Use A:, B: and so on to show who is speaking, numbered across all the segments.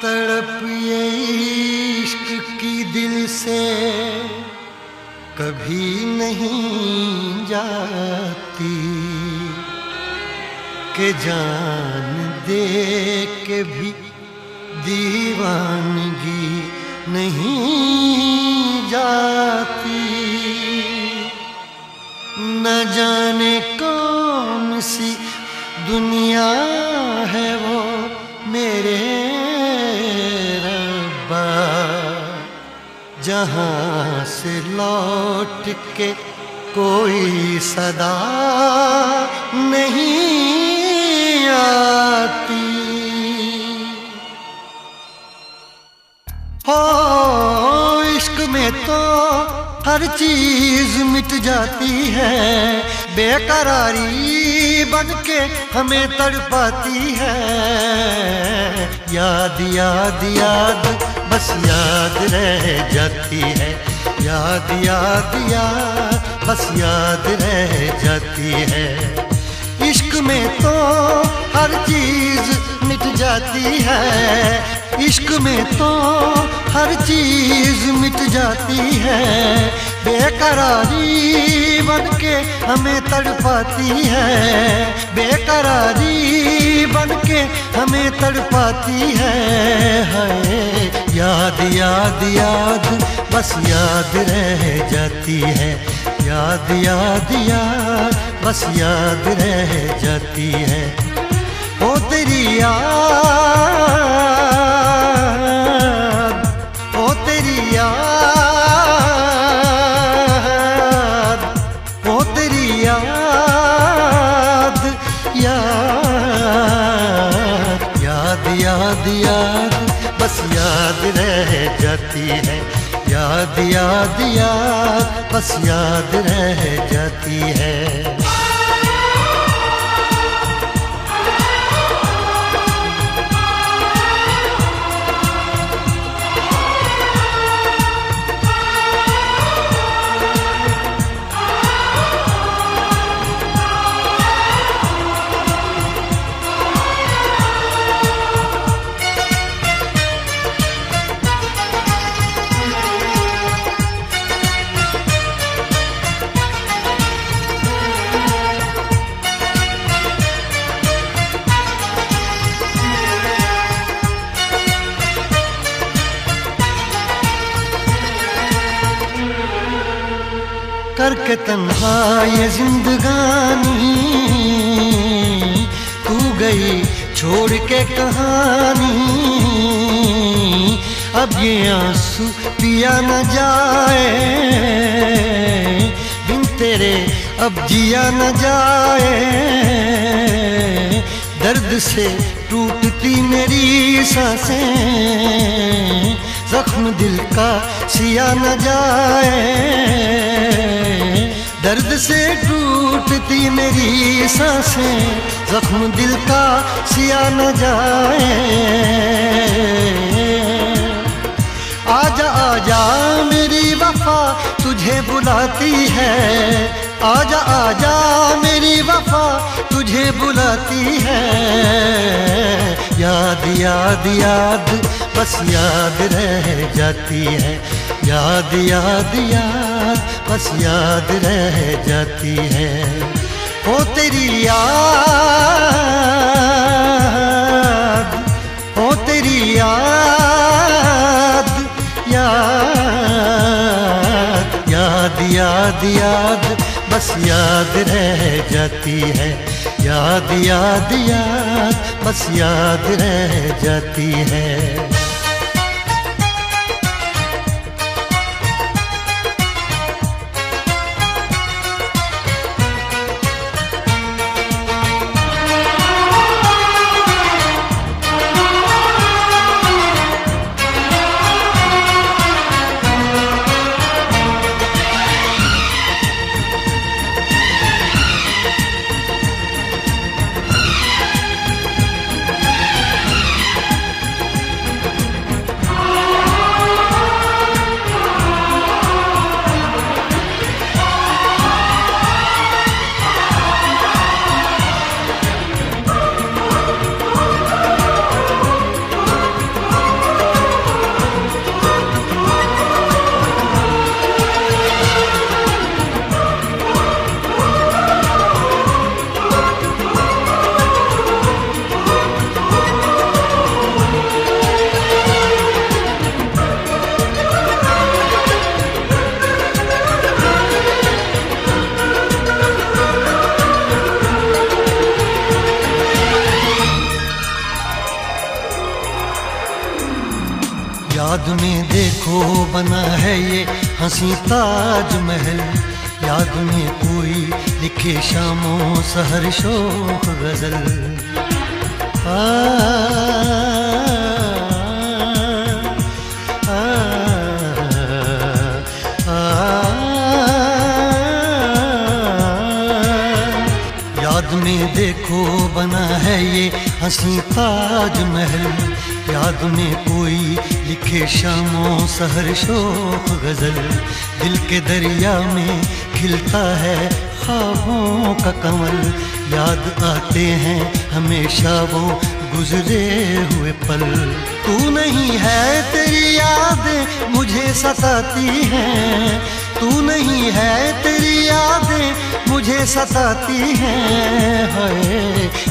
A: तड़प ये इश्क की दिल से कभी नहीं जाती कि जान दे के भी दीवानगी नहीं जाती। न जाने कौन सी दुनिया है वो मेरे रब्बा, जहाँ से लौट के कोई सदा नहीं आती। हो इश्क में तो हर चीज मिट जाती है, बेकरारी बनके हमें तड़पाती है। याद याद याद बस याद रह जाती है, याद याद याद बस याद रह जाती है। इश्क में तो हर चीज मिट जाती है, इश्क में तो हर चीज मिट जाती है। बेकरारी बनके हमें तड़पाती है, बेकरारी बनके हमें तड़पाती है। याद याद याद बस याद रह जाती है, याद याद याद बस याद रह जाती है। ओ तेरी याद, ओ तेरी याद, ओ तेरी याद, याद याद याद याद बस याद रह जाती है, याद याद याद बस याद रह जाती है। करके तन्हा ये जिंदगानी तू गई छोड़ के कहानी। अब ये आंसू पिया न जाए, बिन तेरे अब जिया न जाए। दर्द से टूटती मेरी सांसें, जख्म दिल का सिया न जाए। दर्द से टूटती मेरी सांसें, जख्म दिल का सिया न जाए। आजा आजा मेरी वफा तुझे बुलाती है, आजा आजा मेरी वफा तुझे बुलाती है। याद याद याद बस याद रह जाती है, याद याद याद बस याद रह जाती है। ओ तेरी याद, ओ तेरी याद, याद याद याद याद बस याद रह जाती है, याद याद याद बस याद रह जाती है। याद में देखो बना है ये हंसी ताजमहल, याद में कोई लिखे शामों सहर शोख गजल। याद में देखो बना है ये हंसी ताजमहल, याद में कोई लिखे शामों सहर शोख गजल। दिल के दरिया में खिलता है ख्वाबों का कमल, याद आते हैं हमेशा वो गुजरे हुए पल। तू नहीं है तेरी यादें मुझे सताती हैं, तू नहीं है तेरी यादें मुझे सताती हैं। हाय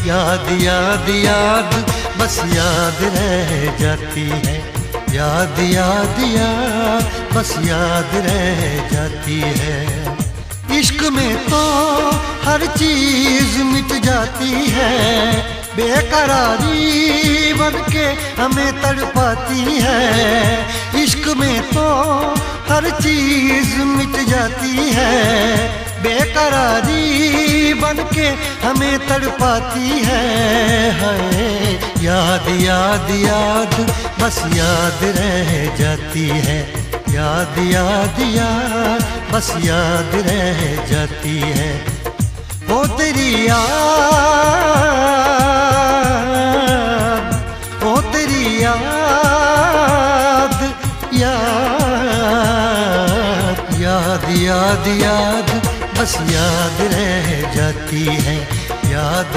A: याद याद याद बस याद रह जाती है, याद याद याद बस याद रह जाती है। इश्क में तो हर चीज मिट जाती है, बेकरारी बन के हमें तड़पाती है। इश्क में तो हर चीज मिट जाती है, बेकरारी बन के हमें तड़पाती है। हाय याद याद याद बस याद रह जाती है, याद याद याद बस याद रह जाती है। ओ तेरी याद, ओ तेरी याद, याद याद याद याद बस याद रह जाती है, याद।